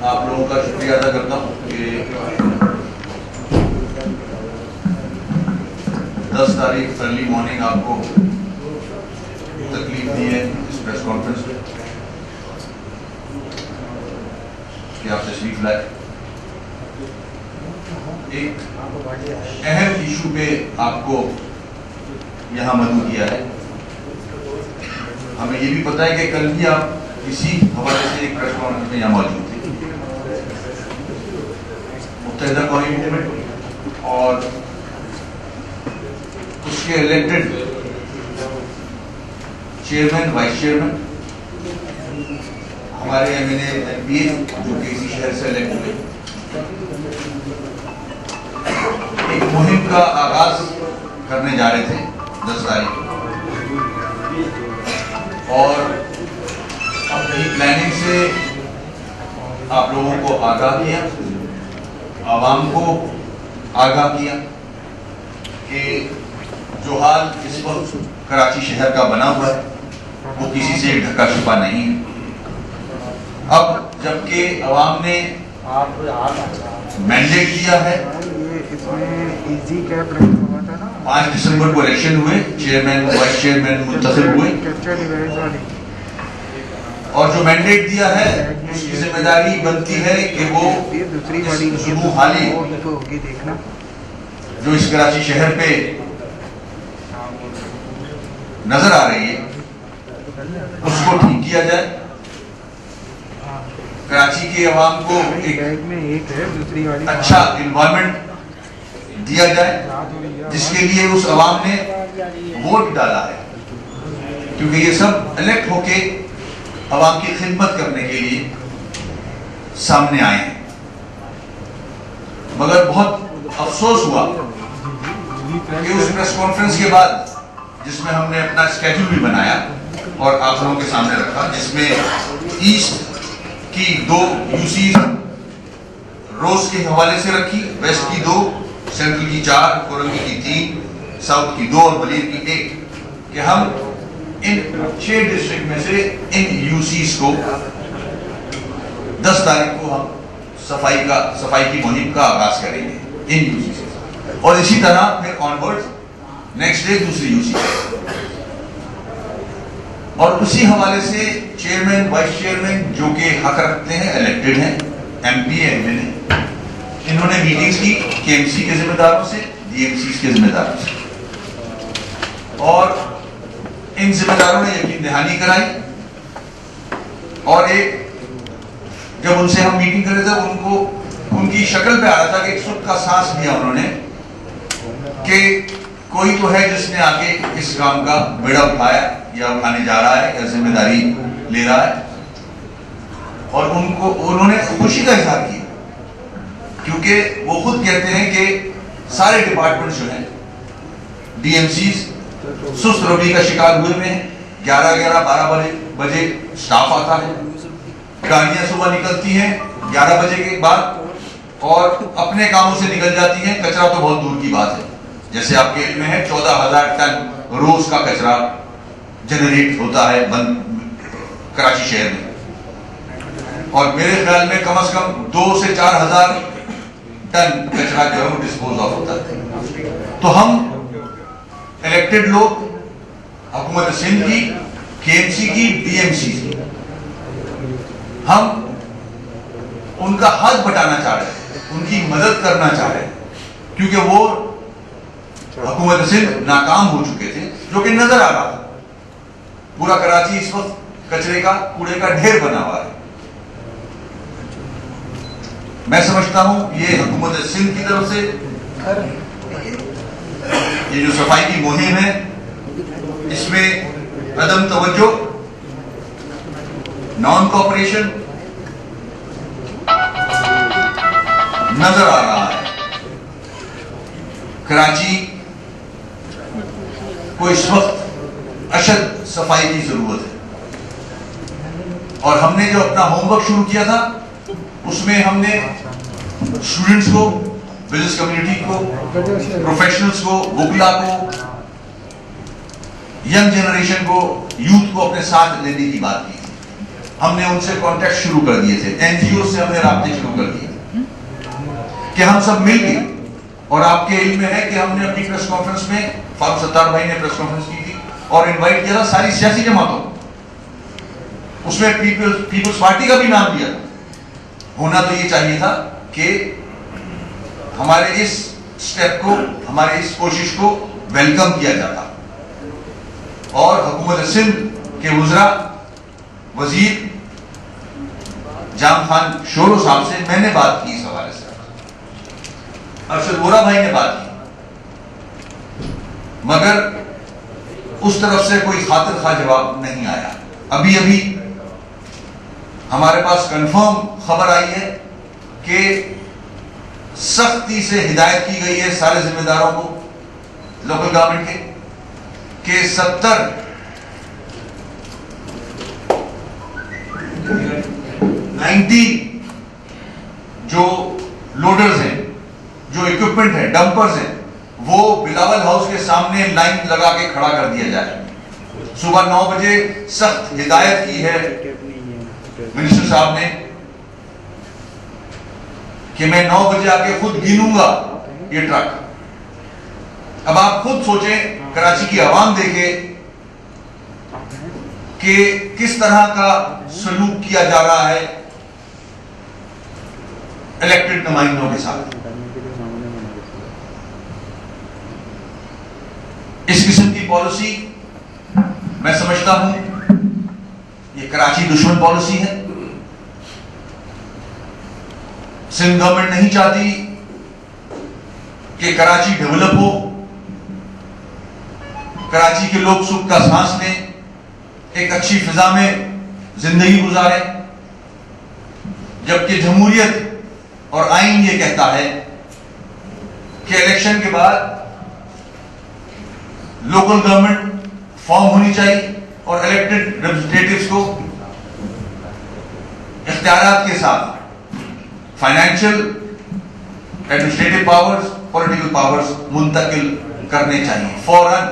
आप लोगों का शुक्रिया अदा करता हूँ कि 10 तारीख अर्ली मॉर्निंग आपको तकलीफ दी है इस प्रेस कॉन्फ्रेंस में कि आप तशरीफ लाए। एक अहम इशू पे आपको यहाँ मदऊ किया है। हमें ये भी पता है कि कल भी आप इसी हवाले से एक प्रेस कॉन्फ्रेंस में यहाँ मौजूद थे। मुत्तहिदा कौमी मूवमेंट और उसके इलेक्टेड चेयरमैन, वाइस चेयरमैन, हमारे MNA MPA जो कि इसी शहर से इलेक्ट हुए, एक मुहिम का आगाज करने जा रहे थे 10 तारीख और अपनी प्लानिंग से आप लोगों को आगाह किया, आवाम को आगाह किया कि जो हाल इस वक्त कराची शहर का बना हुआ है वो किसी से ढका छुपा नहीं है। अब जबकि अवाम ने मैंडेट दिया है, 5 दिसंबर को इलेक्शन हुए, चेयरमैन वाइस चेयरमैन मुंतखब हुए और जो मैंडेट दिया है उसकी जिम्मेदारी बनती है कि वो सुलूक हाली जो इस कराची शहर पे नजर आ रही है उसको ठीक किया जाए। कराची के अवाम को एक अच्छा इन्वायरमेंट दिया जाए जिसके लिए उस अवाम ने वोट डाला है, क्योंकि ये सब इलेक्ट होके अवाम की खिदमत करने के लिए सामने आए हैं। मगर बहुत अफसोस हुआ कि उस प्रेस कॉन्फ्रेंस के बाद जिसमें हमने अपना स्केड्यूल भी बनाया और आप लोगों के सामने रखा, जिसमें ईस्ट की 2 यूसी रोज के हवाले से रखी, वेस्ट की 2, सेंट्रल की 4, कोरंगी की 3, साउथ की 2 और बलीर की 1, कि हम इन 6 डिस्ट्रिक्ट में से इन यूसीज को 10 तारीख को हम सफाई की मुहिम का आगाज करेंगे इन यूसी से, और इसी तरह फिर ऑनवर्ड नेक्स्ट डे दूसरी यूसी और उसी हवाले से चेयरमैन वाइस चेयरमैन जो कि हक रखते हैं, इलेक्टेड हैं, MPA MNA, इन्होंने मीटिंग्स की KMC के जिम्मेदारों से, DMCs के जिम्मेदारों से, और इन जिम्मेदारों ने यकीन दहानी कराई। और एक जब उनसे हम मीटिंग कर रहे थे उनको उनकी शक्ल पे आ रहा था कि एक सुख का सांस लिया उन्होंने कि कोई तो है जिसने आके इस काम का बेड़ा उठाया या उठाने जा रहा है या जिम्मेदारी ले रहा है, और उन्होंने खुशी का इजहार किया, क्योंकि वो खुद कहते हैं कि सारे डिपार्टमेंट जो हैं DMCs सुस्त रवि का शिकार हुए में 11-12 बजे स्टाफ आता है, गाड़ियां सुबह निकलती हैं 11 बजे के बाद और अपने कामों से निकल जाती हैं। कचरा तो बहुत दूर की बात है, जैसे आपके इल्म में है 14,000 टन रोज का कचरा जनरेट होता है कराची शहर में, और मेरे ख्याल में कम से कम 2 से 4,000 टन कचरा जो है वो डिस्पोज ऑफ होता है। तो हम इलेक्टेड लोग हुकूमत सिंध की, KMC की, DMC की, हम उनका हाथ बटाना चाह रहे हैं, उनकी मदद करना चाह रहे हैं, क्योंकि वो हुकूमत सिंध नाकाम हो चुके थे, जो कि नजर आ रहा था। पूरा कराची इस वक्त कचरे का, कूड़े का ढेर बना हुआ है। मैं समझता हूं ये हुकूमत सिंध की तरफ से ये जो सफाई की मुहिम है इसमें अदम तवज्जो, नॉन कोऑपरेशन नजर आ रहा है। कराची को इस वक्त अशद सफाई की जरूरत है, और हमने जो अपना होमवर्क शुरू किया था उसमें हमने स्टूडेंट्स को, बिजनेस कम्युनिटी को, प्रोफेशनल्स को, वुकला को, यंग जनरेशन को, यूथ को अपने साथ लेने की बात की। हमने उनसे कांटेक्ट शुरू कर दिए थे, एनजीओ से हमने राब्ते शुरू कर दिए कि हम सब मिलके, और आपके इल्म में है कि हमने अपनी प्रेस कॉन्फ्रेंस में, फारूक सत्तार भाई ने प्रेस कॉन्फ्रेंस की थी और इनवाइट किया था सारी सियासी जमातों, उसमें पीपल्स पार्टी का भी नाम दिया। होना तो ये चाहिए था कि हमारे इस स्टेप को, हमारे इस कोशिश को वेलकम किया जाता, और हुकूमत सिंध के वज़रा वजीर जाम खान शोरो साहब से मैंने बात की इस हवाले से, अरशद वोरा भाई ने बात की, मगर उस तरफ से कोई खातिर खा जवाब नहीं आया। अभी अभी हमारे पास कंफर्म खबर आई है कि सख्ती से हिदायत की गई है सारे जिम्मेदारों को, लोकल गवर्नमेंट के 90 जो लोडर्स हैं, जो इक्विपमेंट है, डंपर्स हैं, वो बिलावल हाउस के सामने लाइन लगा के खड़ा कर दिया जाए। सुबह 9 बजे सख्त हिदायत की है मिनिस्टर साहब ने कि मैं 9 बजे आके खुद गिनूंगा ये ट्रक। अब आप खुद सोचें, कराची की आवाम देखे कि किस तरह का सलूक किया जा रहा है इलेक्टेड नुमाइंदों के साथ। इस किस्म की पॉलिसी मैं समझता हूं ये कराची दुश्मन पॉलिसी है। सिंध गवर्नमेंट नहीं चाहती कि कराची डेवलप हो, कराची के लोग सुख का सांस लें, एक अच्छी फिजा में जिंदगी गुजारें, जबकि जमहूरियत और आईन ये कहता है कि इलेक्शन के बाद लोकल गवर्नमेंट फॉर्म होनी चाहिए और इलेक्टेड रिप्रेजेंटेटिव्स को इख्तियारात के साथ financial, administrative powers, political powers मुंतकिल करने चाहिए फौरन।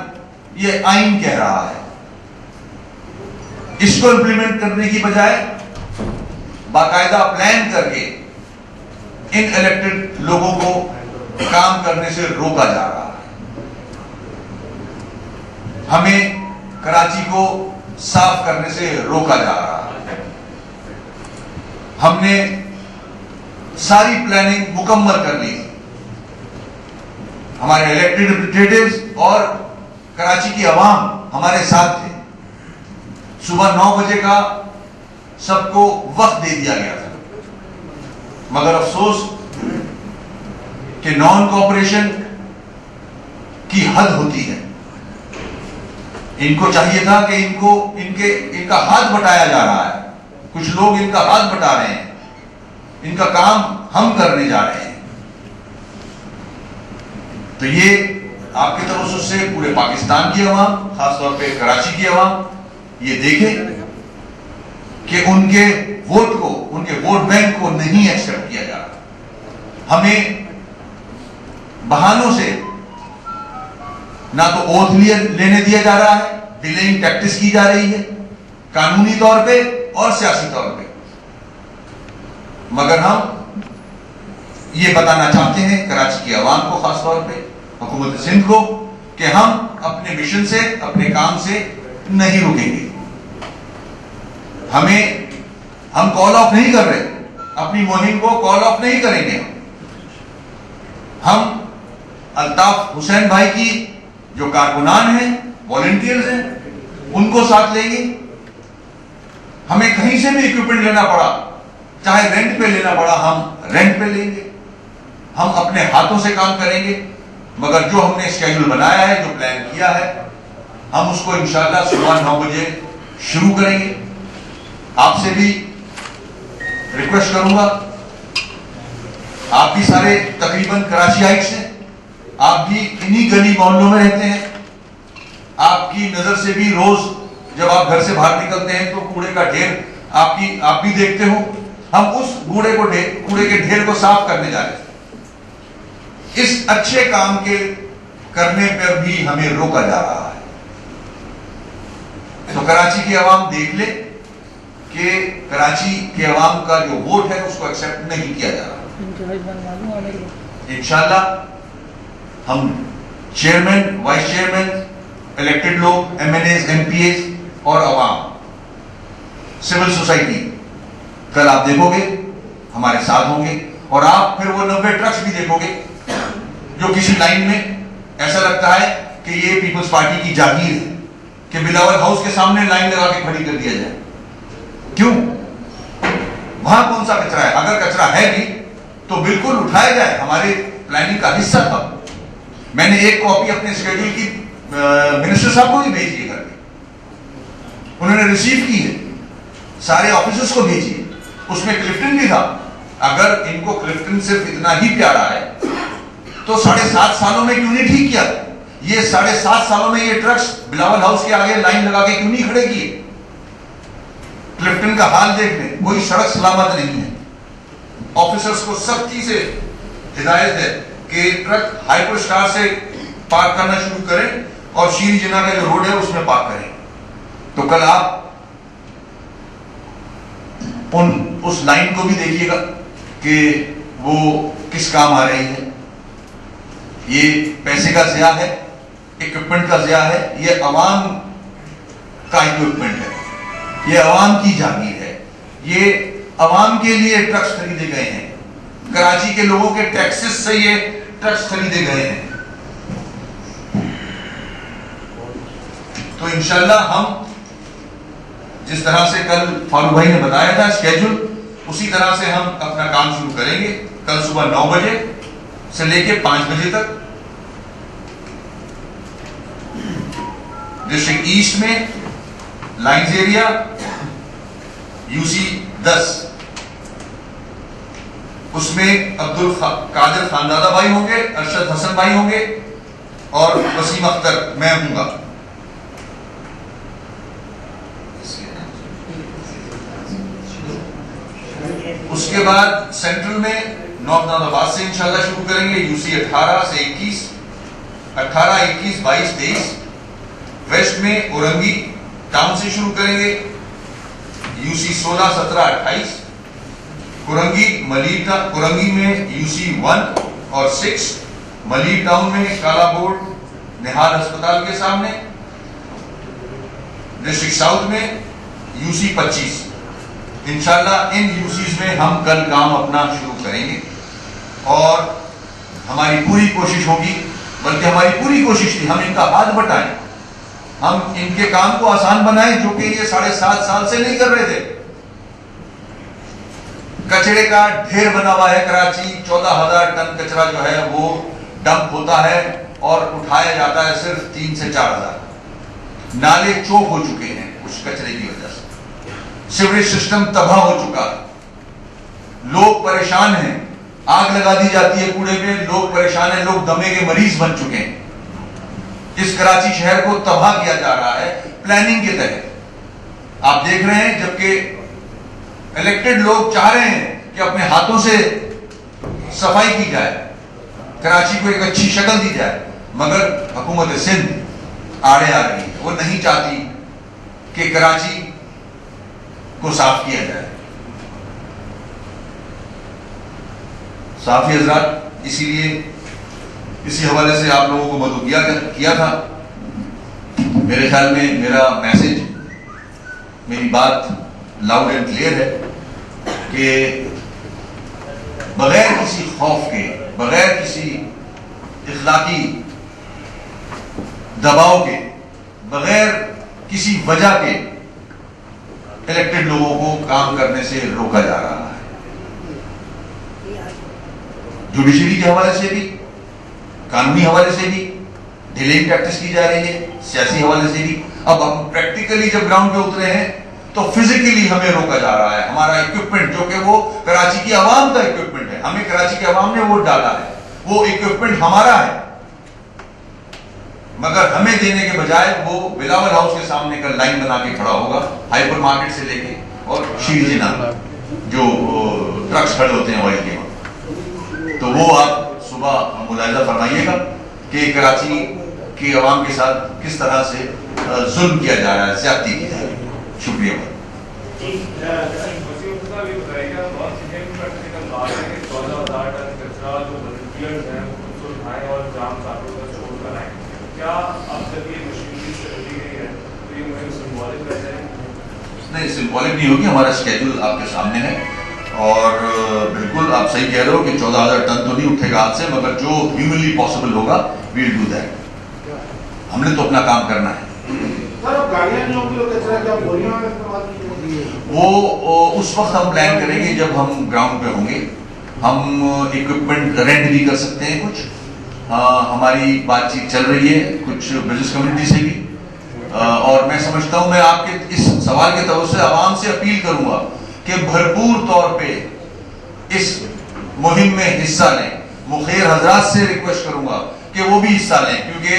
ये आइन कह रहा है। इसको इंप्लीमेंट करने की बजाय बाकायदा प्लान करके इन इलेक्टेड लोगों को काम करने से रोका जा रहा है। हमें कराची को साफ करने से रोका जा रहा है। हमने सारी प्लानिंग मुकम्मल कर ली। हमारे इलेक्टेड रिप्रेजेंटेटिव्स और कराची की आवाम हमारे साथ थे। सुबह 9 बजे का सबको वक्त दे दिया गया था, मगर अफसोस कि नॉन कोऑपरेशन की हद होती है। इनको चाहिए था कि इनका हाथ बटाया जा रहा है, कुछ लोग इनका हाथ बटा रहे हैं, इनका काम हम करने जा रहे हैं। तो ये आपके तवज्जुह से पूरे पाकिस्तान की आवाम, खासतौर पे कराची की आवाम ये देखे कि उनके वोट को, उनके वोट बैंक को नहीं एक्सेप्ट किया जा रहा। हमें बहानों से ना तो ओथ लेने दिया जा रहा है, डिलेइंग टैक्टिस की जा रही है कानूनी तौर पे और सियासी तौर पे, मगर हम ये बताना चाहते हैं कराची की आवाम को, खासतौर पे हुकूमत सिंध को, कि हम अपने मिशन से, अपने काम से नहीं रुकेंगे। हम कॉल ऑफ नहीं कर रहे, अपनी मुहिम को कॉल ऑफ नहीं करेंगे। हम अल्ताफ हुसैन भाई की जो कारकुनान हैं, वॉलंटियर्स हैं, उनको साथ लेंगे। हमें कहीं से भी इक्विपमेंट लेना पड़ा, चाहे रेंट पे लेना पड़ा, हम रेंट पे लेंगे। हम अपने हाथों से काम करेंगे, मगर जो हमने शेड्यूल बनाया है, जो प्लान किया है, हम उसको इंशाअल्लाह सुबह 9 बजे शुरू करेंगे। आपसे भी रिक्वेस्ट करूंगा, आप भी सारे तकरीबन कराचीइट्स हैं, आप भी इन्हीं गली मोहल्लों में रहते हैं। आपकी नजर से भी रोज जब आप घर से बाहर निकलते हैं तो कूड़े का ढेर आप भी देखते हो। हम उस कूड़े के ढेर को साफ करने जा रहे हैं। इस अच्छे काम के करने पर भी हमें रोका जा रहा है। तो कराची की आवाम देख ले कि कराची के अवाम का जो वोट है उसको एक्सेप्ट नहीं किया जा रहा। इंशाल्लाह हम चेयरमैन, वाइस चेयरमैन, इलेक्टेड लोग, एमएनएस, एमपीएस और अवाम, सिविल सोसाइटी कल आप देखोगे हमारे साथ होंगे। और आप फिर वो 90 ट्रक्स भी देखोगे जो किसी लाइन में ऐसा लगता है कि ये पीपल्स पार्टी की जागीर है कि बिलावल हाउस के सामने लाइन लगा के खड़ी कर दिया जाए। क्यों? वहां कौन सा कचरा है? अगर कचरा है भी तो बिल्कुल उठाया जाए, हमारे प्लानिंग का हिस्सा था। मैंने एक कॉपी अपने शेड्यूल की मिनिस्टर साहब को भी भेजी है करके, उन्होंने रिसीव की है, सारे ऑफिसर्स को भेजी है, उसमें क्लिफ्टन भी था। अगर इनको क्लिफ्टन सिर्फ इतना ही प्यारा है तो 7.5 सालों में क्यों नहीं ठीक किया? ये 7.5 सालों में ये ट्रक्स बिलावल हाउस के आगे लाइन लगा के क्यों नहीं खड़े किए? क्लिफ्टन का हाल देख लें, कोई सड़क सलामत नहीं है। ऑफिसर्स को सख्ती से हिदायत है कि ट्रक हाइपर स्टार से पार्क करना शुरू करें और शीरी जिना का जो रोड है उसमें पार्क करें। तो कल आप उस लाइन को भी देखिएगा कि वो किस काम आ रही है। ये पैसे का ज़िया है, इक्विपमेंट का ज़िया है, ये अवाम का इक्विपमेंट है, ये अवाम की जागीर है, ये अवाम के लिए ट्रक्स खरीदे गए हैं, कराची के लोगों के टैक्सेस से ये ट्रक्स खरीदे गए हैं। तो इंशाल्लाह हम जिस तरह से कल फारूक भाई ने बताया था स्केड्यूल, उसी तरह से हम अपना काम शुरू करेंगे। कल सुबह 9 बजे से लेके 5 बजे तक डिस्ट्रिक्ट ईस्ट में लाइंस एरिया यूसी 10, उसमें अब्दुल कादिर खानदादा भाई होंगे, अरशद हसन भाई होंगे और वसीम अख्तर मैं हूंगा। उसके बाद सेंट्रल में नॉर्थ नादाबाद से इंशाल्लाह शुरू करेंगे, यूसी 18 से 21, 18, 21, 22, 23। वेस्ट में औरंगी टाउन से शुरू करेंगे, यूसी 16, 17, 28। कुरंगी में यूसी 1 और 6, मलीर टाउन में काला बोर्ड निहाल अस्पताल के सामने। डिस्ट्रिक्ट साउथ में यूसी 25। इंशाल्लाह इन यूसीज में हम कल काम अपना शुरू करेंगे और हमारी पूरी कोशिश होगी, बल्कि हमारी पूरी कोशिश थी, हम इनका हाथ बटाएं, हम इनके काम को आसान बनाएं, जो कि ये 7.5 साल से नहीं कर रहे थे। कचरे का ढेर बना हुआ है कराची, 14,000 टन कचरा जो है वो डंप होता है और उठाया जाता है सिर्फ 3 से 4,000। नाले चौक हो चुके हैं उस कचरे की वजह से, सीवरेज सिस्टम तबाह हो चुका है, लोग परेशान हैं, आग लगा दी जाती है कूड़े पे, लोग परेशान हैं, लोग दमे के मरीज बन चुके हैं। इस कराची शहर को तबाह किया जा रहा है प्लानिंग के तहत। आप देख रहे हैं, जबकि इलेक्टेड लोग चाह रहे हैं कि अपने हाथों से सफाई की जाए, कराची को एक अच्छी शक्ल दी जाए, मगर हुकूमत सिंध आड़े आ रही है, वो नहीं चाहती कि कराची को साफ किया जाए। साफी हजरात, इसीलिए इसी हवाले से आप लोगों को मदद किया था। मेरे ख्याल में मेरा मैसेज, मेरी बात लाउड एंड क्लियर है कि बगैर किसी खौफ के, बगैर किसी इखलाकी दबाव के, बगैर किसी वजह के इलेक्टेड लोगों को काम करने से रोका जा रहा है। जुडिशरी के हवाले से भी, कानूनी हवाले से भी डिलेइंग प्रैक्टिस की जा रही है, सियासी हवाले से भी। अब हम प्रैक्टिकली जब ग्राउंड पे उतरे हैं तो फिजिकली हमें रोका जा रहा है। हमारा इक्विपमेंट, जो कि वो कराची की आवाम का इक्विपमेंट है, हमें कराची की आवाम ने वोट डाला है, वो इक्विपमेंट हमारा है, मगर हमें देने के बजाय वो बिलावल हाउस के सामने का लाइन बना के खड़ा होगा, हाइपर मार्केट से लेके और शीरजिना जो ट्रक्स खड़े होते हैं ऑयल के वहां। तो वो आप सुबह मुलाहिजा फरमाइएगा कि कराची की आवाम के साथ किस तरह से जुल्म किया जा रहा है, ज्यादती की जा रही है। शुक्रिया। नहीं, सिंबॉलिक नहीं होगी, हमारा स्केड्यूल आपके सामने है और बिल्कुल आप सही कह रहे हो कि 14,000 टन तो नहीं उठेगा हाथ से, मगर जो ह्यूमनली पॉसिबल होगा वी विल डू दैट। हमने तो अपना काम करना है। वो उस वक्त हम प्लान करेंगे जब हम ग्राउंड पे होंगे। हम इक्विपमेंट रेंट भी कर सकते हैं कुछ। हमारी बातचीत चल रही है कुछ बिजनेस कम्युनिटी से भी और मैं समझता हूं, मैं आपके इस सवाल के तौर से आवाम से अपील करूंगा कि भरपूर तौर पे इस मुहिम में हिस्सा लें। मुखिर हजरात से रिक्वेस्ट करूंगा कि वो भी हिस्सा लें, क्योंकि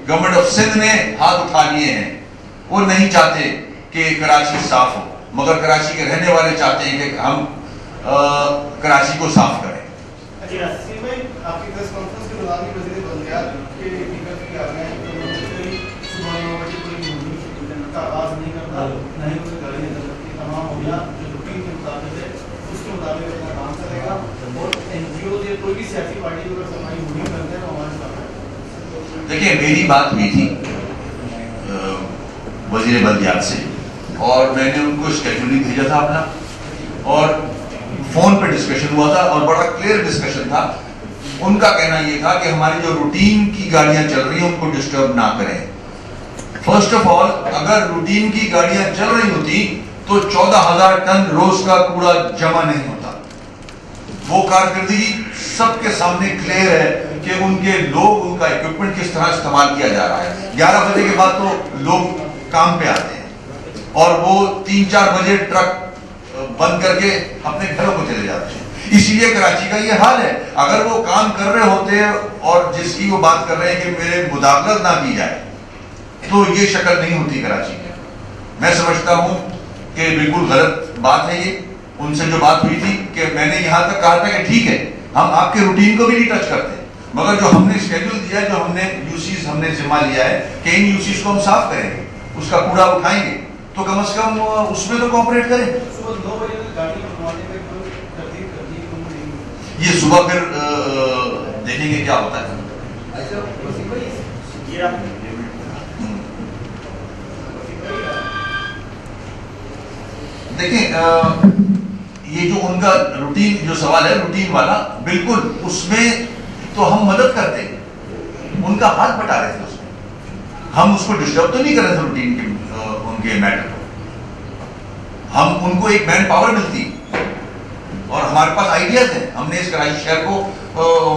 गवर्नमेंट ऑफ सिंध ने हाथ उठा लिए हैं। वो नहीं चाहते कि कराची साफ हो, मगर कराची के रहने वाले चाहते हैं कि हम कराची को साफ करें। आपकी प्रेस कॉन्फ्रेंस के दौरान वज़ीर बल्दियात के टिकट की सुबह 9 बजे कोई का आगाज नहीं करता, नहीं कोई गाड़ी नहीं चलती। तमाम अभियान जो रूटीन के मुताबिक है उसके मुताबिक अपना काम करेगा और एनजीओ या कोई भी सियासी पार्टी अगर सरकारी मुहिम करते हैं तो हमारे साथ। देखिए, मेरी बात हुई थी वज़ीर बल्दियात से और मैंने उनको स्केड्यूल भेजा था अपना और फोन पे डिस्कशन हुआ था और बड़ा क्लियर डिस्कशन था। उनका कहना यह था कि हमारी जो रूटीन की गाड़ियां चल रही हैं उनको डिस्टर्ब ना करें। फर्स्ट ऑफ ऑल, अगर रूटीन की गाड़ियां चल रही होती तो 14,000 टन रोज का कूड़ा जमा नहीं होता। वो कारकर्दगी सबके सामने क्लियर है कि उनके लोग, उनका इक्विपमेंट किस तरह इस्तेमाल किया जा रहा है। 11 बजे के बाद तो लोग काम पे आते हैं और वो 3-4 बजे ट्रक बंद करके अपने घरों को चले जाते हैं। इसीलिए कराची का ये हाल है। अगर वो काम कर रहे होते और जिसकी वो बात कर रहे हैं कि मेरे मुदाखलत ना की जाए, तो ये शक्ल नहीं होती कराची की। मैं समझता हूं कि बिल्कुल गलत बात है ये। उनसे जो बात हुई थी कि मैंने यहां तक कहा था कि ठीक है, हम आपके रूटीन को भी नहीं टच करते, मगर जो हमने शेड्यूल दिया है, जो हमने यूसीज हमने जिम्मा लिया है कि इन यूसीज को हम साफ करेंगे, उसका कूड़ा उठाएंगे, तो कम से कम उसमें तो कोऑपरेट करें। सुबह 9 बजे तक गाड़ी बनवाने में कोई तरतीब कर दी तो ये सुबह फिर देखेंगे क्या होता है। देखिए, ये जो उनका रूटीन जो सवाल है, रूटीन वाला, बिल्कुल उसमें तो हम मदद करते हैं, उनका हाथ बटा रहे थे उसमें। हम उसको डिस्टर्ब तो नहीं कर रहे थे रूटीन के उनके मैटर को। हम उनको एक मैन पावर मिलती और हमारे पास आइडियाज हैं। हमने इस कराची शहर को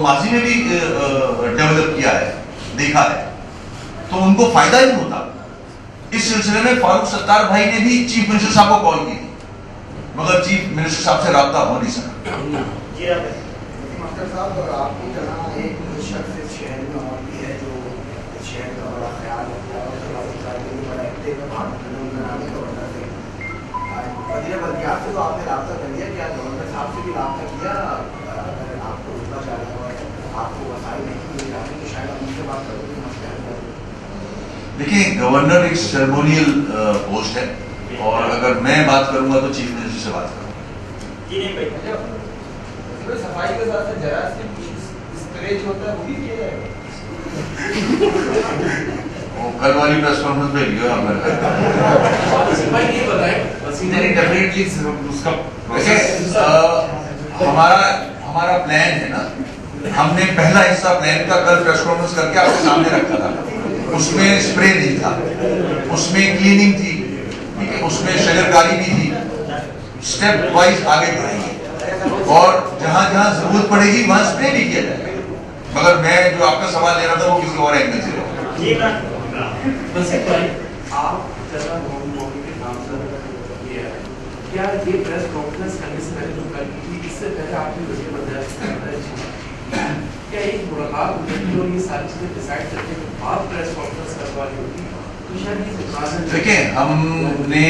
माजी में भी डेवलप किया है, देखा है, तो उनको फायदा ही होता। इस सिलसिले में फारूक सत्तार भाई ने भी चीफ मिनिस्टर साहब को कॉल की थी, मगर चीफ मिनिस्टर साहब से राब्ता हो नहीं सका। आपकी तरह एक शख्स इस शहर में और भी है जो इस शहर का बड़ा ख्याल रखता है और बड़ा एक्टिव है बनाने का वजह से वज़ीर बल्दियात से तो आपने राब्ता कर लिया, क्या गवर्नर साहब से भी राब्ता किया? अगर आपको रुकना चाह रहे हो, आपको वसाइल नहीं मिल जाते तो शायद आप उनसे बात करोगे मसले हल करोगे। देखिए, गवर्नर एक सेरेमोनियल पोस्ट है और अगर मैं बात करूंगा तो चीफ मिनिस्टर से बात करूंगा। सफाई के साथ जरासीम स्प्रे जो होता है वो भी किया जाएगा। वो कल वाली प्रेस कॉन्फ्रेंस में लियो हमारा प्लान है ना, हमने पहला हिस्सा प्लान का कल प्रेस कॉन्फ्रेंस करके आपके सामने रखा था। उसमें स्प्रे नहीं था, उसमें क्लीनिंग थी, ठीक है, उसमें शजरकारी भी थी। स्टेप वाइज आगे बढ़ेंगे और जहां जहां जरूरत पड़ेगी वहां स्प्रे भी किया जाएगा। मगर मैं जो आपका सवाल ले रहा था वो किसी और एंगल से क्या ये प्रेस कॉन्फ्रेंस करने से पहले जो कल की, इससे पहले आपने वज़ीर बल्दियात क्या एक मुलाकात होती और ये सारी चीजें डिसाइड करने के बाद प्रेस कॉन्फ्रेंस करवानी होती? तो शायद देखिए, हमने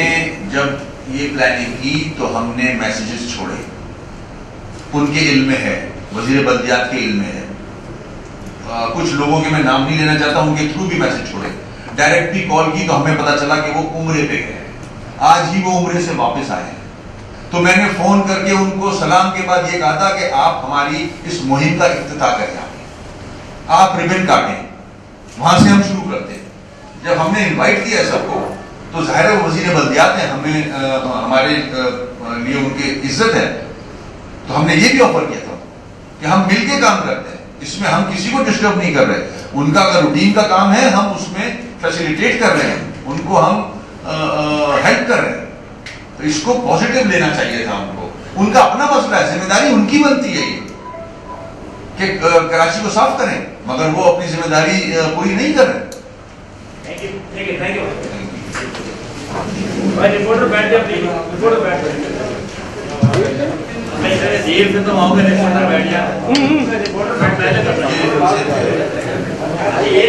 जब ये प्लानिंग की तो हमने मैसेजेस छोड़े, उनके इल्म में है, वज़ीर बल्दियात के इल्म में है। कुछ लोगों के मैं नाम नहीं लेना चाहता, उनके थ्रू भी मैसेज छोड़े। डायरेक्ट भी कॉल की तो हमें पता चला कि वो उम्रे पे गए, आज ही वो उम्रे से वापस आए हैं। तो मैंने फोन करके उनको सलाम के बाद ये कहा था कि आप हमारी इस मुहिम का इफ्तिताह करें, आप रिबन काटें, वहां से हम शुरू करते हैं। जब हमने इनवाइट किया सबको तो जाहिर है वजीर बल्दियात हैं, हमें हमारे लिए उनकी इज्जत है, तो हमने ये भी ऑफर किया था कि हम मिलके काम करते हैं, इसमें हम किसी को डिस्टर्ब नहीं कर रहे। उनका अगर रूटीन का काम है हम उसमें फैसिलिटेट कर रहे हैं, उनको हम हेल्प कर रहे हैं, तो इसको पॉजिटिव लेना चाहिए था उनको। उनका अपना मसला है, जिम्मेदारी उनकी बनती है ये कि कराची को साफ करें, मगर वो अपनी जिम्मेदारी पूरी नहीं कर रहे। थैंक यू भाई। रिपोर्टर बैठ जाओ प्लीज, रिपोर्टर बैठ जाओ। जेल से तो आओगे, रिपोर्टर बैठ जाओ। रिपोर्टर बैठ पहले कर ये